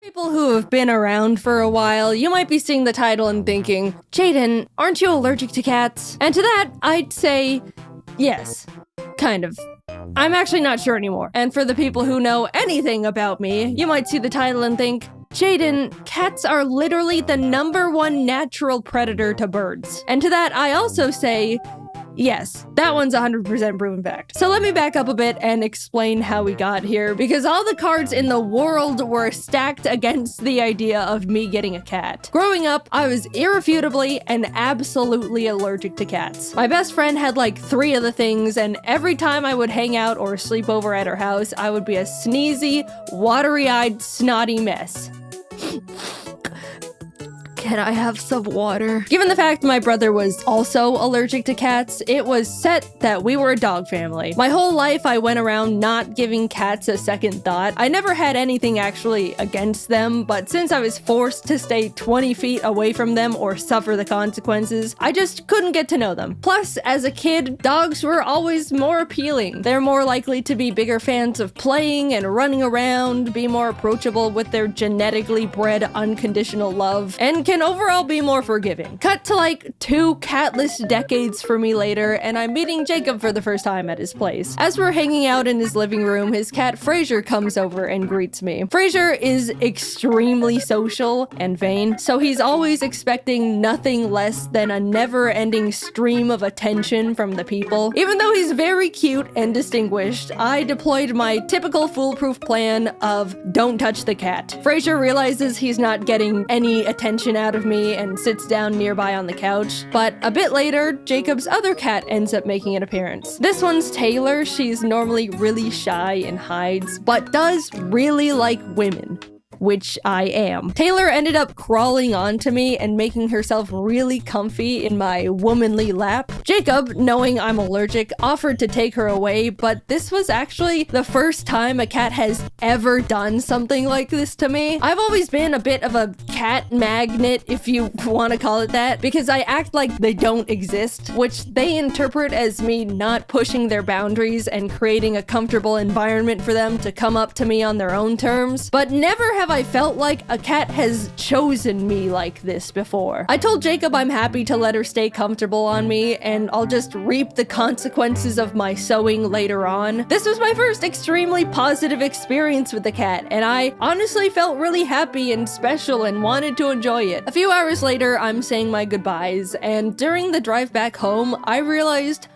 People who have been around for a while, you might be seeing the title and thinking, Jaden, aren't you allergic to cats? And to that, I'd say, yes, kind of. I'm actually not sure anymore. And for the people who know anything about me, you might see the title and think, Jaden, cats are literally the #1 natural predator to birds. And to that, I also say, yes, that one's 100% proven fact. So let me back up a bit and explain how we got here, because all the cards in the world were stacked against the idea of me getting a cat. Growing up, I was irrefutably and absolutely allergic to cats. My best friend had like 3 of the things, and every time I would hang out or sleep over at her house, I would be a sneezy, watery-eyed, snotty mess. Can I have some water? Given the fact my brother was also allergic to cats, it was set that we were a dog family. My whole life I went around not giving cats a second thought. I never had anything actually against them, but since I was forced to stay 20 feet away from them or suffer the consequences, I just couldn't get to know them. Plus, as a kid, dogs were always more appealing. They're more likely to be bigger fans of playing and running around, be more approachable with their genetically bred unconditional love, and can overall be more forgiving. Cut to like 2 catless decades for me later, and I'm meeting Jacob for the first time at his place. As we're hanging out in his living room, his cat Fraser comes over and greets me. Fraser is extremely social and vain, so he's always expecting nothing less than a never-ending stream of attention from the people. Even though he's very cute and distinguished, I deployed my typical foolproof plan of don't touch the cat. Fraser realizes he's not getting any attention out of me and sits down nearby on the couch, but a bit later, Jacob's other cat ends up making an appearance. This one's Taylor. She's normally really shy and hides, but does really like women, which I am. Taylor ended up crawling onto me and making herself really comfy in my womanly lap. Jacob, knowing I'm allergic, offered to take her away, but this was actually the first time a cat has ever done something like this to me. I've always been a bit of a cat magnet, if you want to call it that, because I act like they don't exist, which they interpret as me not pushing their boundaries and creating a comfortable environment for them to come up to me on their own terms. But never have I felt like a cat has chosen me like this before. I told Jacob I'm happy to let her stay comfortable on me, and I'll just reap the consequences of my sowing later on. This was my first extremely positive experience with the cat, and I honestly felt really happy and special and wanted to enjoy it. A few hours later, I'm saying my goodbyes, and during the drive back home, I realized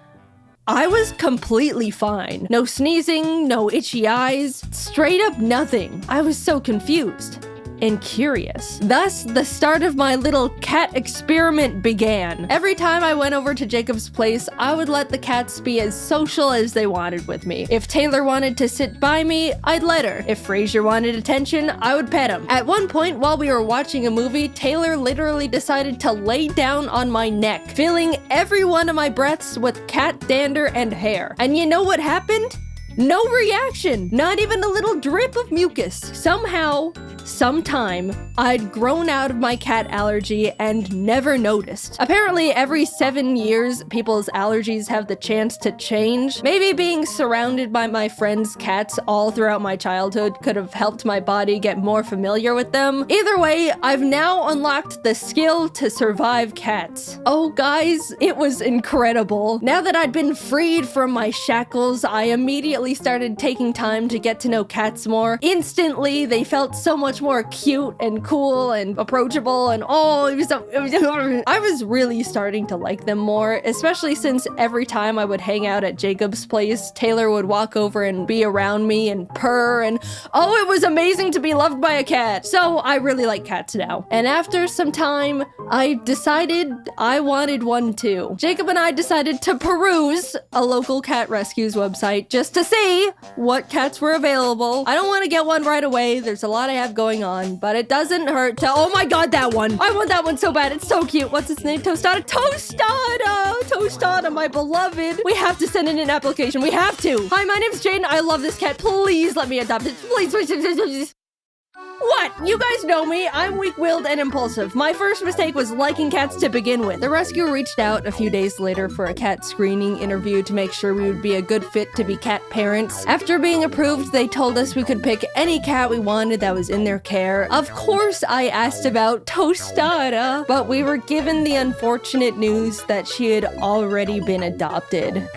I was completely fine. No sneezing, no itchy eyes, straight up nothing. I was so confused and curious. Thus, the start of my little cat experiment began. Every time I went over to Jacob's place, I would let the cats be as social as they wanted with me. If Taylor wanted to sit by me, I'd let her. If Fraser wanted attention, I would pet him. At one point, while we were watching a movie, Taylor literally decided to lay down on my neck, filling every one of my breaths with cat dander and hair. And you know what happened? No reaction, not even a little drip of mucus. Somehow, sometime, I'd grown out of my cat allergy and never noticed. Apparently, every 7 years, people's allergies have the chance to change. Maybe being surrounded by my friends' cats all throughout my childhood could have helped my body get more familiar with them. Either way, I've now unlocked the skill to survive cats. Oh, guys, it was incredible. Now that I'd been freed from my shackles, I immediately started taking time to get to know cats more. Instantly, they felt so much more cute and cool and approachable, and I was really starting to like them more, especially since every time I would hang out at Jacob's place, Taylor would walk over and be around me and purr, and oh, it was amazing to be loved by a cat. So I really like cats now. And after some time, I decided I wanted one too. Jacob and I decided to peruse a local cat rescues website just to see what cats were available. I don't want to get one right away. There's a lot I have going on, but it doesn't hurt to— oh my god, that one! I want that one so bad. It's so cute. What's its name? Tostada? Tostada, my beloved. We have to send in an application. We have to. Hi, my name's Jaden. I love this cat. Please let me adopt it. Please. What? You guys know me, I'm weak-willed and impulsive. My first mistake was liking cats to begin with. The rescue reached out a few days later for a cat screening interview to make sure we would be a good fit to be cat parents. After being approved, they told us we could pick any cat we wanted that was in their care. Of course, I asked about Tostada, but we were given the unfortunate news that she had already been adopted.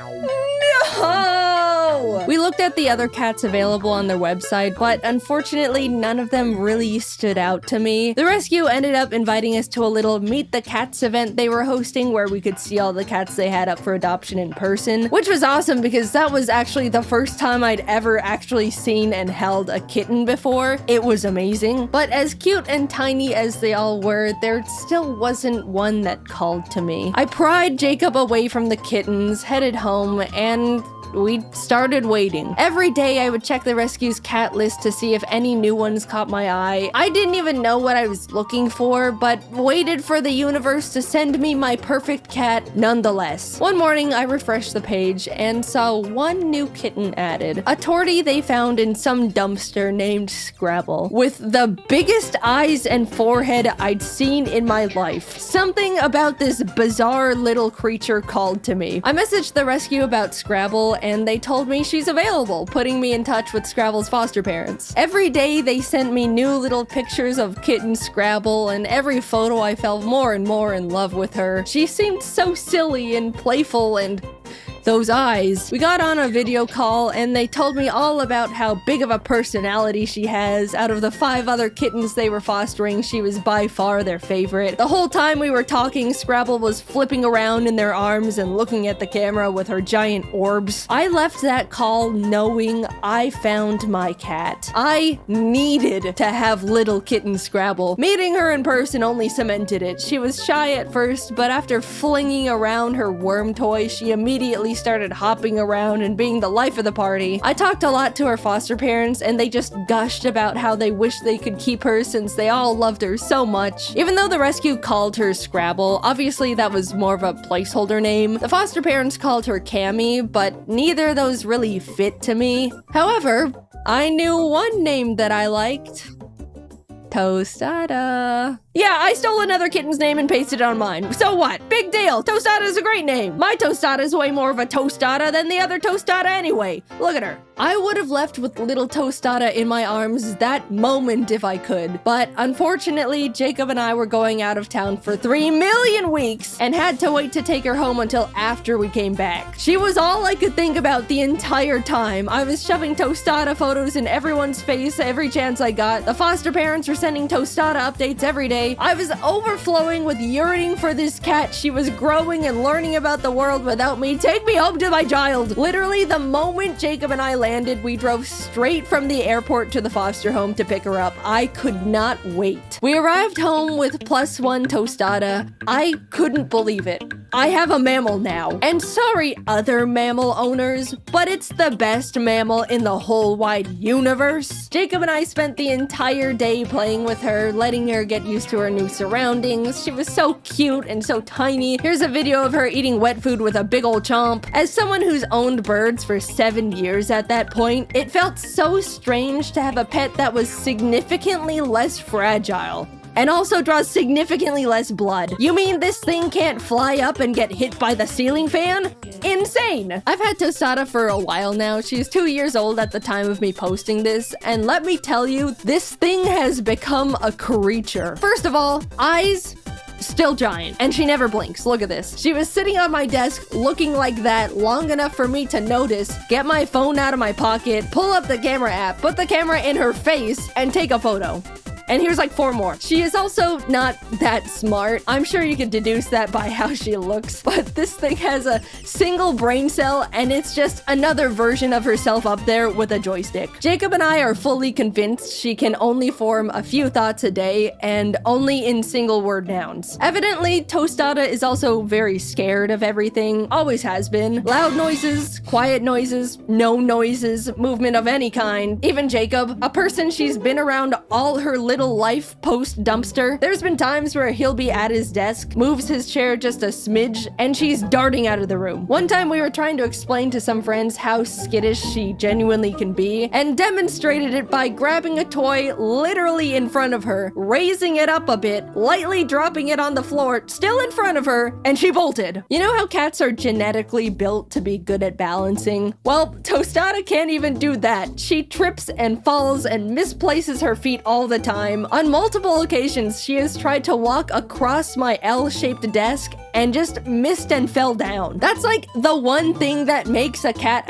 No! We looked at the other cats available on their website, but unfortunately, none of them really stood out to me. The rescue ended up inviting us to a little Meet the Cats event they were hosting where we could see all the cats they had up for adoption in person, which was awesome because that was actually the first time I'd ever actually seen and held a kitten before. It was amazing. But as cute and tiny as they all were, there still wasn't one that called to me. I pried Jacob away from the kittens, headed home, and we started waiting. Every day I would check the rescue's cat list to see if any new ones caught my eye. I didn't even know what I was looking for, but waited for the universe to send me my perfect cat nonetheless. One morning I refreshed the page and saw one new kitten added. A tortie they found in some dumpster named Scrabble, with the biggest eyes and forehead I'd seen in my life. Something about this bizarre little creature called to me. I messaged the rescue about Scrabble and they told me she's available, putting me in touch with Scrabble's foster parents. Every day they sent me new little pictures of kitten Scrabble, and every photo I fell more and more in love with her. She seemed so silly and playful, and those eyes. We got on a video call and they told me all about how big of a personality she has. Out of the 5 other kittens they were fostering, she was by far their favorite. The whole time we were talking, Scrabble was flipping around in their arms and looking at the camera with her giant orbs. I left that call knowing I found my cat. I needed to have little kitten Scrabble. Meeting her in person only cemented it. She was shy at first, but after flinging around her worm toy, she immediately started hopping around and being the life of the party. I talked a lot to her foster parents and they just gushed about how they wish they could keep her since they all loved her so much. Even though the rescue called her Scrabble, obviously that was more of a placeholder name. The foster parents called her Cammy, but neither of those really fit to me. However, I knew one name that I liked. Tostada. Yeah, I stole another kitten's name and pasted it on mine. So what? Big deal. Tostada is a great name. My Tostada is way more of a tostada than the other Tostada anyway. Look at her. I would have left with little Tostada in my arms that moment if I could. But unfortunately, Jacob and I were going out of town for 3 million weeks and had to wait to take her home until after we came back. She was all I could think about the entire time. I was shoving Tostada photos in everyone's face every chance I got. The foster parents were sending Tostada updates every day. I was overflowing with yearning for this cat. She was growing and learning about the world without me. Take me home to my child. Literally, the moment Jacob and I landed, we drove straight from the airport to the foster home to pick her up. I could not wait. We arrived home with +1 Tostada. I couldn't believe it. I have a mammal now. And sorry, other mammal owners, but it's the best mammal in the whole wide universe. Jacob and I spent the entire day playing with her, letting her get used to her new surroundings. She was so cute and so tiny. Here's a video of her eating wet food with a big old chomp. As someone who's owned birds for 7 years at that point, it felt so strange to have a pet that was significantly less fragile. And also draws significantly less blood. You mean this thing can't fly up and get hit by the ceiling fan? Insane! I've had Tostada for a while now. She's 2 years old at the time of me posting this, and let me tell you, this thing has become a creature. First of all, eyes, still giant, and she never blinks. Look at this. She was sitting on my desk looking like that long enough for me to notice, get my phone out of my pocket, pull up the camera app, put the camera in her face, and take a photo. And here's like 4 more. She is also not that smart. I'm sure you can deduce that by how she looks, but this thing has a single brain cell and it's just another version of herself up there with a joystick. Jacob and I are fully convinced she can only form a few thoughts a day and only in single word nouns. Evidently, Tostada is also very scared of everything, always has been. Loud noises, quiet noises, no noises, movement of any kind. Even Jacob, a person she's been around all her little life post-dumpster. There's been times where he'll be at his desk, moves his chair just a smidge, and she's darting out of the room. One time we were trying to explain to some friends how skittish she genuinely can be, and demonstrated it by grabbing a toy literally in front of her, raising it up a bit, lightly dropping it on the floor, still in front of her, and she bolted. You know how cats are genetically built to be good at balancing? Well, Tostada can't even do that. She trips and falls and misplaces her feet all the time. On multiple occasions, she has tried to walk across my L-shaped desk and just missed and fell down. That's like the one thing that makes a cat,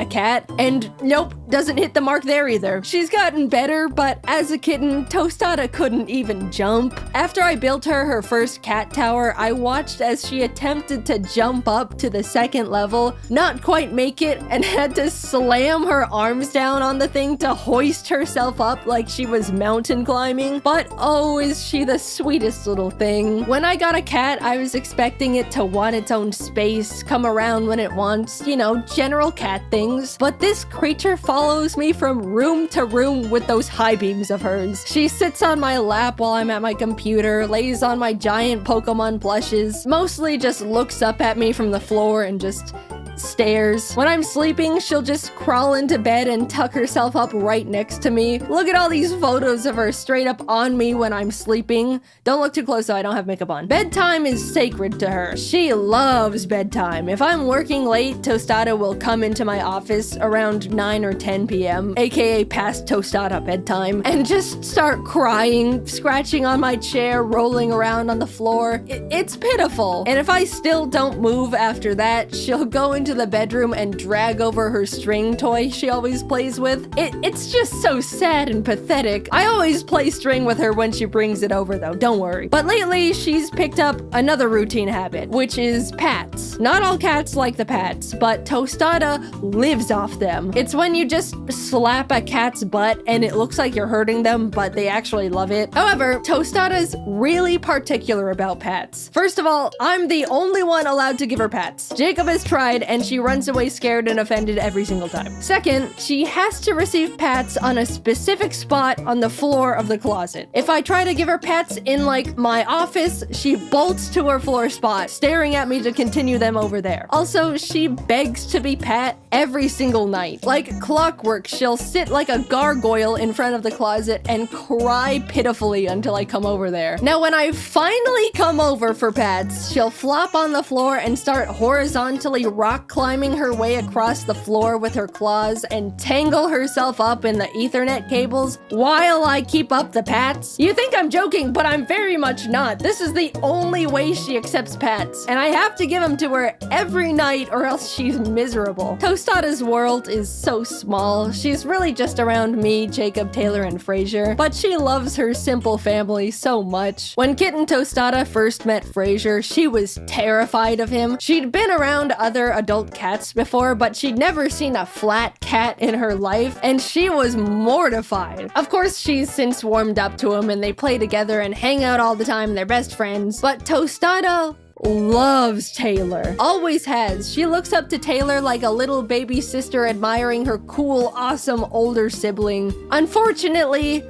and nope, doesn't hit the mark there either. She's gotten better, but as a kitten, Tostada couldn't even jump. After I built her first cat tower, I watched as she attempted to jump up to the second level, not quite make it, and had to slam her arms down on the thing to hoist herself up like she was mountain climbing. But oh, is she the sweetest little thing. When I got a cat, I was expecting it to want its own space, come around when it wants, you know, general cat things. But this creature follows me from room to room with those high beams of hers. She sits on my lap while I'm at my computer, lays on my giant Pokemon plushes, mostly just looks up at me from the floor and just stares. When I'm sleeping, she'll just crawl into bed and tuck herself up right next to me. Look at all these photos of her straight up on me when I'm sleeping. Don't look too close though, I don't have makeup on. Bedtime is sacred to her. She loves bedtime. If I'm working late, Tostada will come into my office around 9 or 10 p.m., aka past Tostada bedtime, and just start crying, scratching on my chair, rolling around on the floor. It's pitiful. And if I still don't move after that, she'll go into the bedroom and drag over her string toy she always plays with. It's just so sad and pathetic. I always play string with her when she brings it over though, don't worry. But lately, she's picked up another routine habit, which is pats. Not all cats like the pats, but Tostada lives off them. It's when you just slap a cat's butt and it looks like you're hurting them, but they actually love it. However, Tostada's really particular about pats. First of all, I'm the only one allowed to give her pats. Jacob has tried and she runs away scared and offended every single time. Second, she has to receive pats on a specific spot on the floor of the closet. If I try to give her pats in like my office, she bolts to her floor spot, staring at me to continue them over there. Also, she begs to be pat every single night. Like clockwork, she'll sit like a gargoyle in front of the closet and cry pitifully until I come over there. Now, when I finally come over for pats, she'll flop on the floor and start horizontally rock climbing her way across the floor with her claws and tangle herself up in the Ethernet cables while I keep up the pats. You think I'm joking, but I'm very much not. This is the only way she accepts pats, and I have to give them to her every night or else she's miserable. Tostada's world is so small. She's really just around me, Jacob, Taylor, and Fraser, but she loves her simple family so much. When Kitten Tostada first met Fraser, she was terrified of him. She'd been around other adult cats before, but she'd never seen a flat cat in her life, and she was mortified. Of course, she's since warmed up to him and they play together and hang out all the time, they're best friends. But Tostada loves Taylor. Always has. She looks up to Taylor like a little baby sister admiring her cool, awesome older sibling. Unfortunately,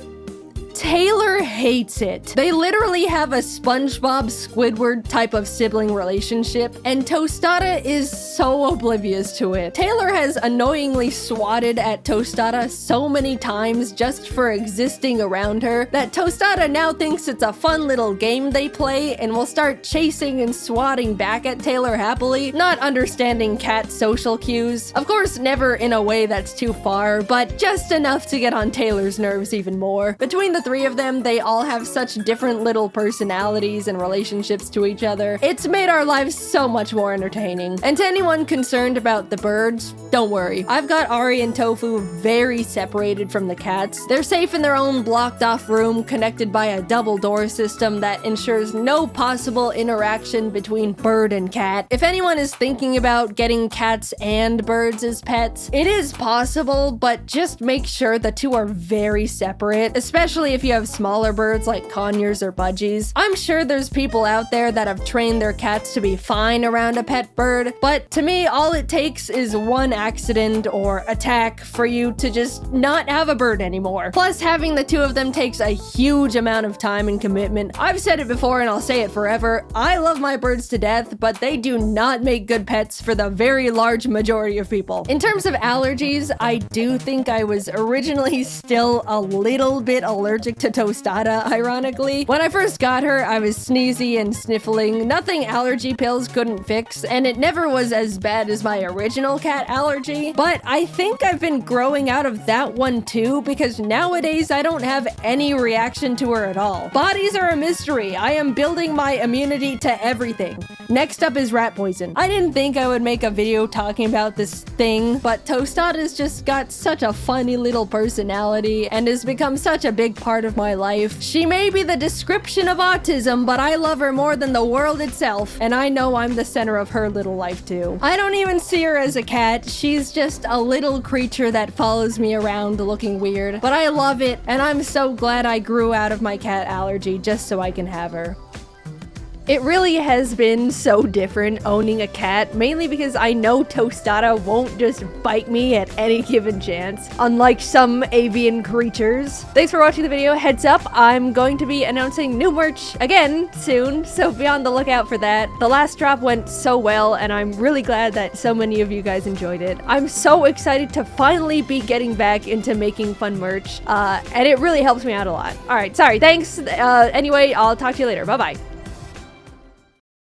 Taylor hates it. They literally have a SpongeBob Squidward type of sibling relationship, and Tostada is so oblivious to it. Taylor has annoyingly swatted at Tostada so many times just for existing around her that Tostada now thinks it's a fun little game they play and will start chasing and swatting back at Taylor happily, not understanding cat social cues. Of course, never in a way that's too far, but just enough to get on Taylor's nerves even more. Between the three of them, they all have such different little personalities and relationships to each other. It's made our lives so much more entertaining. And to anyone concerned about the birds, don't worry. I've got Ari and Tofu very separated from the cats. They're safe in their own blocked off room connected by a double door system that ensures no possible interaction between bird and cat. If anyone is thinking about getting cats and birds as pets, it is possible, but just make sure the two are very separate, especially if you have smaller birds like conures or budgies. I'm sure there's people out there that have trained their cats to be fine around a pet bird, but to me, all it takes is one accident or attack for you to just not have a bird anymore. Plus, having the two of them takes a huge amount of time and commitment. I've said it before and I'll say it forever. I love my birds to death, but they do not make good pets for the very large majority of people. In terms of allergies, I do think I was originally still a little bit allergic to Tostada, ironically. When I first got her, I was sneezy and sniffling. Nothing allergy pills couldn't fix, and it never was as bad as my original cat allergy. But I think I've been growing out of that one too, because nowadays I don't have any reaction to her at all. Bodies are a mystery. I am building my immunity to everything. Next up is rat poison. I didn't think I would make a video talking about this thing, but Tostada's just got such a funny little personality and has become such a big part of my life. She may be the description of autism, but I love her more than the world itself, and I know I'm the center of her little life too. I don't even see her as a cat. She's just a little creature that follows me around looking weird, but I love it, and I'm so glad I grew out of my cat allergy just so I can have her. It really has been so different owning a cat, mainly because I know Tostada won't just bite me at any given chance, unlike some avian creatures. Thanks for watching the video. Heads up, I'm going to be announcing new merch again soon, so be on the lookout for that. The last drop went so well, and I'm really glad that so many of you guys enjoyed it. I'm so excited to finally be getting back into making fun merch, and it really helps me out a lot. Alright, sorry, thanks. Anyway, I'll talk to you later. Bye-bye.